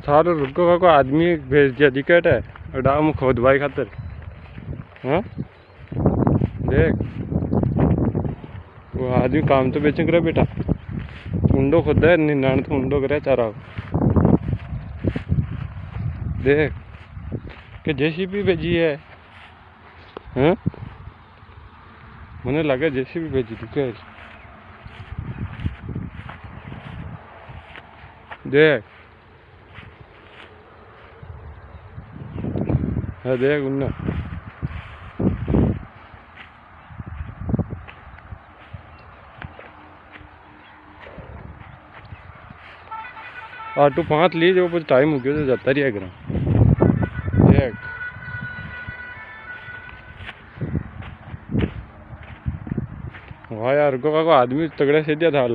सारो रुको को आदमी भेज दिया दिक्कत है डाम खोद भाई खातर। हाँ देख वो आदमी काम तो बेचें करे बेटा ऊंडो खोदा है निनाण तो ऊंडो करे चारा देख के जेसीबी भेजी है। हाँ मैंने लगा जेसीबी भेजी थी क्या देख है देख उन्ना आटू 5 ली जो कुछ टाइम हो गया तो जाता रही है देख वाह यार को आदमी तगड़ा से दिया था।